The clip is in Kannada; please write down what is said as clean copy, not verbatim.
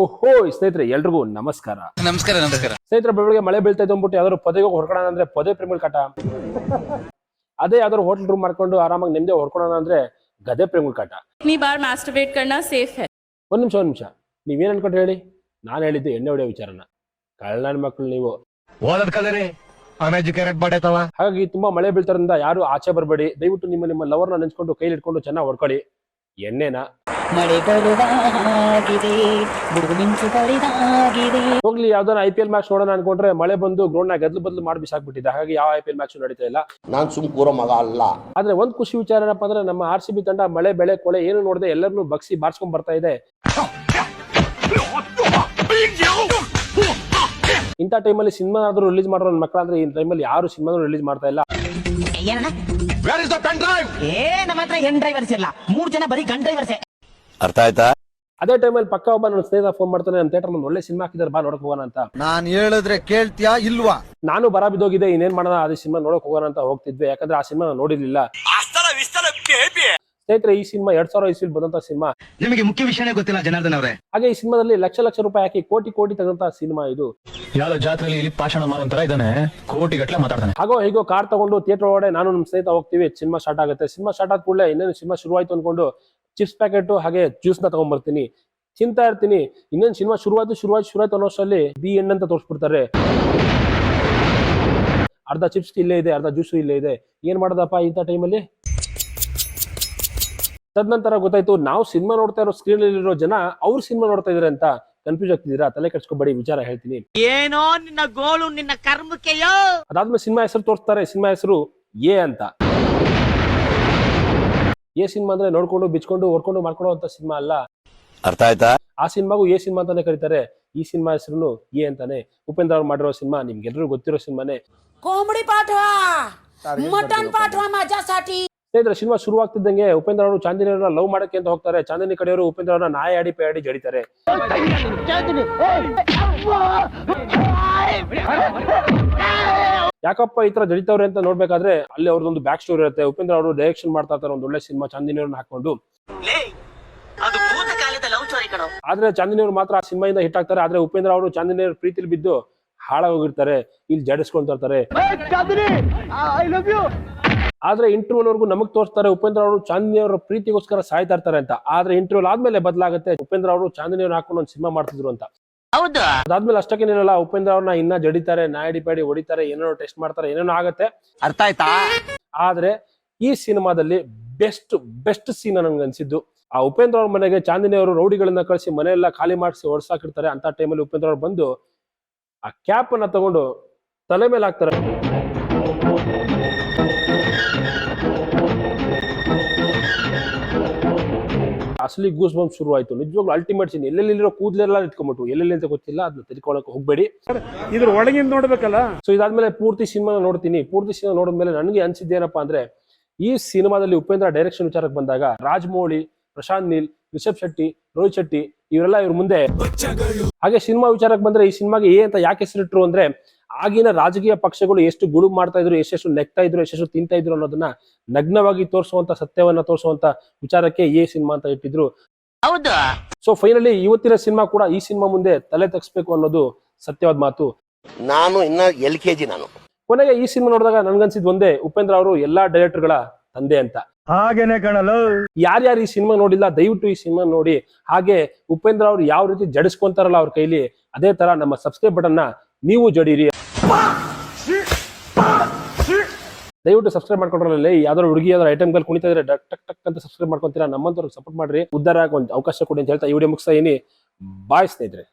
ಓಹೋ ಸ್ನೇಹಿತರೆ ಎಲ್ರಿಗೂ ನಮಸ್ಕಾರ. ನಮಸ್ಕಾರ ನಮಸ್ಕಾರ ಸ್ನೇಹಿತರೆ, ಬೆಳಗ್ಗೆ ಮಳೆ ಬೀಳ್ತಾ ಇದ್ದು ಅಂದ್ಬಿಟ್ಟು ಯಾವ್ದಾದ್ರು ಪೊದೆಗೆ ಹೊಡ್ಕೊಳ್ಳೋಣ ಅಂದ್ರೆ ಪೊದೆ ಪ್ರೇಮಿಗಳ ಕಾಟ. ಅದೇ ಯಾವ್ದಾದ್ರು ಹೋಟೆಲ್ ರೂಮ್ ಮಾಡ್ಕೊಂಡು ಆರಾಮಾಗಿ ನೆಮ್ಮದಿ ಹೊಡ್ಕೊಳ್ಳೋಣ ಅಂದ್ರೆ ಗದೆ ಪ್ರೇಮಿಗಳ ಕಾಟ. कितनी बार मास्टरबेट करना सेफ है? ಒಂದ್ ನಿಮಿಷ ನೀವೇನ್ ಅನ್ಕೊಂಡ್ರೆ ಹೇಳಿ. ನಾನು ಹೇಳಿದ್ದು ಎಣ್ಣೆ ಹೊಡೆಯೋ ವಿಚಾರನ. ಕಳ್ಳನ ಮಕ್ಕಳು ನೀವು. ಓದದ್ ಕಲರಿ ಅನ್ಎಜುಕೇಟೆಡ್ ಬಡೇತವ. ಹಾಗಾಗಿ ತುಂಬಾ ಮಳೆ ಬೀಳ್ತಾರಿಂದ ಯಾರು ಆಚೆ ಬರಬೇಡಿ. ದಯವಿಟ್ಟು ನಿಮ್ಮ ಲವರ್ನ ನೆನ್ಸ್ಕೊಂಡು ಕೈಲಿ ಇಟ್ಕೊಂಡು ಚೆನ್ನಾಗಿ ಹೊಡ್ಕೊಳ್ಳಿ ಎಣ್ಣೆನ. ಹೋಗ್ಲಿ ಯಾವ್ದಾರ IPL ಮ್ಯಾಚ್ ನೋಡೋಣ ಅನ್ಕೊಂಡ್ರೆ ಮಳೆ ಬಂದು ಗ್ರೌಂಡ್ ನಾಗ ಗದ್ಲು ಬದಲು ಮಾಡಿ ಬಿಸಾಕ್ಬಿಟ್ಟಿದೆ. ಹಾಗಾಗಿ ಯಾವ IPL ಮ್ಯಾಚ್ ನಡೀತಾ ಇಲ್ಲ. ನಾನ್ ಸುಮ್ ಕೂರೋ ಮಗ ಅಲ್ಲ. ಆದ್ರೆ ಒಂದ್ ಖುಷಿ ವಿಚಾರ ಏನಪ್ಪಾ ಅಂದ್ರೆ ನಮ್ಮ RCB ತಂಡ ಮಳೆ ಬೆಳೆ ಕೊಳೆ ಏನು ನೋಡದೆ ಎಲ್ಲರನ್ನೂ ಬಗ್ಸಿ ಬಾರ್ಸ್ಕೊಂಡ್ ಬರ್ತಾ ಇದೆ. ಇಂಥ ಟೈಮಲ್ಲಿ ಸಿನಿಮಾ ಆದ್ರೂ ರಿಲೀಸ್ ಮಾಡೋ ನನ್ನ ಮಕ್ಕಳಂದ್ರೆ ಈ ಟೈಮಲ್ಲಿ ಯಾರು ಸಿನಿಮಾನು ರಿಲೀಸ್ ಮಾಡ್ತಾ ಇಲ್ಲ. ಅರ್ಥ ಆಯ್ತಾ? ಅದೇ ಟೈಮಲ್ಲಿ ಪಕ್ಕ ಒಬ್ಬ ನನ್ನ ಸ್ನೇಹಿತ ಫೋನ್ ಮಾಡ್ತಾನೆ, ನಮ್ಮ ಥಿಯೇಟರ್ ಒಂದು ಒಳ್ಳೆ ಸಿನಿಮಾ ಹಾಕಿದಾರೆ, ಬಾ ನೋಡಕ್ ಹೋಗೋಣ ಅಂತ. ನಾನ್ ಹೇಳಿದ್ರೆ ಕೇಳ್ತೀಯಾ ಇಲ್ವಾ? ನಾನು ಬರ ಬಿದ್ದೋಗಿದೆ, ಇನ್ನೇನ್ ಮಾಡೋಣ, ಅದೇ ಸಿನಿಮಾ ನೋಡಕ್ ಹೋಗೋಣ ಅಂತ ಹೋಗ್ತಿದ್ವಿ. ಯಾಕಂದ್ರೆ ಆ ಸಿನಿಮಾ ನೋಡಿರ್ಲಿಲ್ಲ. ಸ್ನೇಹಿತರೆ, ಈ ಸಿನಿಮಾ 2000 ಇಸ್ವಿಲ್ ಬಂದಂತ ಸಿನಿಮಾ. ನಿಮಗೆ ಮುಖ್ಯ ವಿಷಯನೇ ಗೊತ್ತಿಲ್ಲ ಜನಾರ್ದನ್ ಅವರೇ. ಹಾಗೆ ಈ ಸಿನಿಮಾದಲ್ಲಿ ಲಕ್ಷ ರೂಪಾಯಿ ಹಾಕಿ ಕೋಟಿ ತೆಗೆದಂತ ಸಿನಿಮಾ ಇದು. ಯಾವ್ದೋ ಜಾತ್ರೆಯಲ್ಲಿ ಇಲ್ಲಿ ಭಾಷಣ ಮಾಡೋಂತರ ಇದ್ದಾನೆ, ಕೋಟಿ ಗಟ್ಲೆ ಮಾತಾಡ್ತಾನೆ. ಹಾಗೋ ಹೀಗೋ ಕಾರ್ ತಗೊಂಡು ಥಿಯೇಟರ್ ಒಳಗಡೆ ನಾನು ನಮ್ಮ ಸ್ನೇಹಿತ ಹೋಗ್ತೀವಿ. ಸಿನಿಮಾ ಸ್ಟಾರ್ಟ್ ಆಗುತ್ತೆ. ಸಿನಿಮಾ ಸ್ಟಾರ್ಟ್ ಆದ ಕೂಡಲೇ ಇನ್ನೇನು ಸಿನಿಮಾ ಶುರುವಾಯ್ತು ಅನ್ಕೊಂಡು ಚಿಪ್ಸ್ ಪ್ಯಾಕೆಟ್ ಹಾಗೆ ಜ್ಯೂಸ್ ನ ತಗೊಂಡ್ಬರ್ತೀನಿ. ಚಿಂತಾ ಇರ್ತೀನಿ, ಇನ್ನೇನು ಸಿನಿಮಾ ಶುರುವಾಯ್ತು ಅನ್ನೋಷ್ಟರಲ್ಲಿ ದಿ ಎಂಡ್ ಅಂತ ತೋರಿಸ್ಬಿಡ್ತಾರೆ. ಅರ್ಧ ಚಿಪ್ಸ್ ಇಲ್ಲೇ ಇದೆ, ಅರ್ಧ ಜ್ಯೂಸು ಇಲ್ಲೇ ಇದೆ. ಏನ್ ಮಾಡೋದಪ್ಪ ಇಂಥ ಟೈಮಲ್ಲಿ? ತದನಂತರ ಗೊತ್ತಾಯ್ತು, ನಾವು ಸಿನಿಮಾ ನೋಡ್ತಾ ಇರೋ ಸ್ಕ್ರೀನ್ ಇರೋ ಜನ ಅವ್ರು ಸಿನಿಮಾ ನೋಡ್ತಾ ಇದಾರೆ ಅಂತ. ಕನ್ಫ್ಯೂಸ್ ಆಗ್ತಿದ್ದೀರಾ? ತಲೆ ಕೆಡ್ಸ್ಕೊಬೇಡಿ, ವಿಚಾರ ಹೇಳ್ತೀನಿ. ಏನೋ ನಿನ್ನ ಗೋಳು ನಿನ್ನ ಕರ್ಮಕ್ಕೆಯೋ. ಅದಾದ್ಮೇಲೆ ಸಿನಿಮಾ ಹೆಸರು ತೋರಿಸ್ತಾರೆ. ಸಿನಿಮಾ ಹೆಸರು ಎ ಅಂತ. ಎ ಸಿನಿಮಾ ಅಂದ್ರೆ ನೋಡ್ಕೊಂಡು ಬಿಚ್ಕೊಂಡು ಹೊಡ್ಕೊಂಡು ಮಾಡ್ಕೊಳ್ಳೋ ಅಂತ ಸಿನಿಮಾ ಅಲ್ಲ. ಅರ್ಥ ಆಯ್ತಾ? ಆ ಸಿನಿಮಾಗೂ ಎ ಸಿನಿಮಾ ಅಂತಾನೆ ಕರೀತಾರೆ. ಈ ಸಿನಿಮಾ ಹೆಸರು ಎ ಅಂತಾನೆ. ಉಪೇಂದ್ರ ಅವ್ರು ಮಾಡಿರೋ ಸಿನಿಮಾ, ನಿಮ್ಗೆಲ್ಲರೂ ಗೊತ್ತಿರೋ ಸಿನಿಮಾನೇ. कोंबडी पाठवा, मटन पाठवा माझ्यासाठी. ಸ್ನೇಹಿತರೆ, ಸಿನಿಮಾ ಶುರುವಾಗ್ತಿದ್ದಂಗೆ ಉಪೇಂದ್ರ ಅವರು ಚಾಂದಿನಿ ಅವ್ರನ್ನ ಲವ್ ಮಾಡಕ್ಕೆ ಅಂತ ಹೋಗ್ತಾರೆ. ಚಾಂದಿನಿ ಕಡೆಯವರು ಉಪೇಂದ್ರ ಅವ್ರನ್ನ ನಾಯಿ ಆಡಿ ಪೇ ಆಡಿ ಜಡಿತಾರೆ. ಯಾಕಪ್ಪ ಈ ತರ ಜಡಿತವ್ರೆ ಅಂತ ನೋಡ್ಬೇಕಾದ್ರೆ ಅಲ್ಲಿ ಅವ್ರದೊಂದು ಬ್ಯಾಕ್ ಸ್ಟೋರಿ ಇರುತ್ತೆ. ಉಪೇಂದ್ರ ಅವರು ಡೈರೆಕ್ಷನ್ ಮಾಡ್ತಾ ಇರ್ತಾರೆ ಒಂದು ಒಳ್ಳೆ ಸಿನಿಮಾ, ಚಾಂದಿನಿ ಅವ್ರನ್ನ ಹಾಕೊಂಡು. ಆದ್ರೆ ಚಾಂದಿನಿ ಅವರು ಮಾತ್ರ ಆ ಸಿನಿಮಾಯಿಂದ ಹಿಟ್ ಆಗ್ತಾರೆ. ಆದ್ರೆ ಉಪೇಂದ್ರ ಅವರು ಚಾಂದಿನಿ ಅವ್ರ ಪ್ರೀತಿಲಿ ಬಿದ್ದು ಹಾಳಾಗೋಗಿರ್ತಾರೆ. ಇಲ್ಲಿ ಜಡಿಸ್ಕೊಂತ ಇರ್ತಾರೆ. ಆದ್ರೆ ಇಂಟರ್ವ್ಯೂಲ್ ವರ್ಗು ನಮಗ್ ತೋರಿಸ್ತಾರೆ ಉಪೇಂದ್ರ ಅವರು ಚಾಂದಿನಿ ಅವರ ಪ್ರೀತಿಗೋಸ್ಕರ ಸಾಯ್ತಾ ಇರ್ತಾರೆ ಅಂತ. ಆದ್ರೆ ಇಂಟರ್ವ್ಯೂಲ್ ಆದ್ಮೇಲೆ ಬದಲಾಗುತ್ತೆ, ಉಪೇಂದ್ರ ಅವರು ಚಾಂದಿನಿ ಅವ್ರನ್ನ ಹಾಕೊಂಡು ಒಂದು ಸಿನಿಮಾ ಮಾಡ್ತಿದ್ರು ಅಂತ. ಅದಾದ್ಮೇಲೆ ಅಷ್ಟಕ್ಕೇನಿರಲ್ಲ, ಉಪೇಂದ್ರ ಅವ್ರನ್ನ ಇನ್ನ ಜಡಿತಾರೆ, ನಾಯಡಿ ಪ್ಯಾಡಿ ಹೊಡಿತಾರೆ, ಏನೇನೋ ಟೆಸ್ಟ್ ಮಾಡ್ತಾರೆ, ಏನೇನೋ ಆಗತ್ತೆ. ಅರ್ಥ ಆಯ್ತಾ? ಆದ್ರೆ ಈ ಸಿನಿಮಾದಲ್ಲಿ ಬೆಸ್ಟ್ ಸೀನ್ ನನ್ಗೆ ಅನ್ಸಿದ್ದು, ಆ ಉಪೇಂದ್ರ ಅವ್ರ ಮನೆಗೆ ಚಾಂದಿನಿ ಅವರು ರೌಡಿಗಳನ್ನ ಕಳಿಸಿ ಮನೆಯೆಲ್ಲ ಖಾಲಿ ಮಾಡಿಸಿ ಹೊಡ್ಸಾಕಿರ್ತಾರೆ. ಅಂತ ಟೈಮಲ್ಲಿ ಉಪೇಂದ್ರ ಅವ್ರು ಬಂದು ಆ ಕ್ಯಾಪ್ ಅನ್ನ ತಗೊಂಡು ತಲೆ ಮೇಲೆ ಹಾಕ್ತಾರೆ. ಅಸಲಿ ಗೂಸ್ ಬಂಪ್ ಶುರು ಆಯ್ತು. ನಿಜವಾಗ್ಲೂ ಅಲ್ಟಿಮೇಟ್ ಸೀನ್. ಎಲ್ಲೆಲ್ಲಿರೋ ಕೂದಲೆಲ್ಲ ಇಟ್ಕೊಂಡ್ಬಿಟ್ಟು, ಎಲ್ಲೆಲ್ಲಿ ಅಂತ ಗೊತ್ತಿಲ್ಲ, ಅದನ್ನ ತೆಗೆದುಕೊಳ್ಳಕ್ಕೆ ಹೋಗ್ಬೇಡಿ. ಇದ್ರ ಒಳಗಿಂದ ನೋಡ್ಬೇಕಲ್ಲ. ಸೊ ಇದಾದ್ಮೇಲೆ ಪೂರ್ತಿ ಸಿನಿಮಾ ನೋಡ್ತೀನಿ. ಪೂರ್ತಿ ಸಿನಿಮಾ ನೋಡಿದ್ಮೇಲೆ ನನಗೆ ಅನ್ಸಿದ್ದೇನಪ್ಪಾ ಅಂದ್ರೆ, ಈ ಸಿನಿಮಾದಲ್ಲಿ ಉಪೇಂದ್ರ ಡೈರೆಕ್ಷನ್ ವಿಚಾರಕ್ಕೆ ಬಂದಾಗ ರಾಜಮೌಳಿ, ಪ್ರಶಾಂತ್ ನೀಲ್, ರಿಷಬ್ ಶೆಟ್ಟಿ, ರೋಹಿತ್ ಶೆಟ್ಟಿ ಇವರೆಲ್ಲ ಇವ್ರ ಮುಂದೆ. ಹಾಗೆ ಸಿನಿಮಾ ವಿಚಾರಕ್ಕೆ ಬಂದ್ರೆ ಈ ಸಿನಿಮಾಗೆ ಎ ಅಂತ ಯಾಕೆ ಹೆಸರಿಟ್ರು ಅಂದ್ರೆ, ಆಗಿನ ರಾಜಕೀಯ ಪಕ್ಷಗಳು ಎಷ್ಟು ಗುಳುಗ್ ಮಾಡ್ತಾ ಇದ್ರು, ಎಷ್ಟು ನೆಕ್ತಾ ಇದ್ರು, ಎಷ್ಟು ತಿಂತಾ ಇದ್ರು ಅನ್ನೋದನ್ನ ನಗ್ನವಾಗಿ ತೋರಿಸುವಂತ, ಸತ್ಯವನ್ನ ತೋರಿಸುವಂತ ವಿಚಾರಕ್ಕೆ ಎ ಸಿನಿಮಾ ಅಂತ ಇಟ್ಟಿದ್ರು. ಸೊ ಫೈನಲಿ ಇವತ್ತಿನ ಸಿನಿಮಾ ಕೂಡ ಈ ಸಿನಿಮಾ ಮುಂದೆ ತಲೆ ತಗ್ಸ್ಬೇಕು ಅನ್ನೋದು ಸತ್ಯವಾದ ಮಾತು. ನಾನು ಇನ್ನ LKG. ನಾನು ಕೊನೆಗೆ ಈ ಸಿನಿಮಾ ನೋಡಿದಾಗ ನನ್ಗನ್ಸಿದ್ ಒಂದೇ, ಉಪೇಂದ್ರ ಅವರು ಎಲ್ಲಾ ಡೈರೆಕ್ಟರ್ಗಳ ತಂದೆ ಅಂತ. ಹಾಗೇನೆ ಕಾಣಲು ಯಾರ್ಯಾರು ಈ ಸಿನಿಮಾ ನೋಡಿಲ್ಲ ದಯವಿಟ್ಟು ಈ ಸಿನಿಮಾ ನೋಡಿ. ಹಾಗೆ ಉಪೇಂದ್ರ ಅವ್ರು ಯಾವ ರೀತಿ ಜಡಿಸ್ಕೊಂತಾರಲ್ಲ ಅವ್ರ ಕೈಲಿ, ಅದೇ ತರ ನಮ್ಮ ಸಬ್ಸ್ಕ್ರೈಬ್ ಬಟನ್ ನ ನೀವು ಜಡೀರಿ. ದಯವಿಟ್ಟು ಸಬ್ಸ್ಕ್ರೈಬ್ ಮಾಡ್ಕೊಂಡ್ರಲ್ಲ. ಯಾವ್ದಾದ್ರು ಹುಡುಗಿ ಯಾವ್ದಾದ್ರು ಐಟಮ್ ಗಳು ಕುಣಿತಾ ಇದ್ರೆ ಟಕ್ ಟಕ್ ಅಂತ ಸಬ್ಸ್ಕ್ರೈಬ್ ಮಾಡ್ಕೊಂತೀರಾ. ನಮ್ಮಂತವ್ರಿಗೆ ಸಪೋರ್ಟ್ ಮಾಡ್ರಿ, ಉದ್ದಾರ ಒಂದು ಅವಕಾಶ ಕೊಡಿ ಅಂತ ಹೇಳ್ತಾ ಈ ವಿಡಿಯೋ ಮುಗಿಸ್ತಾ ಇದೀನಿ. ಬಾಯ್ ಸ್ನೇಹಿತರೆ.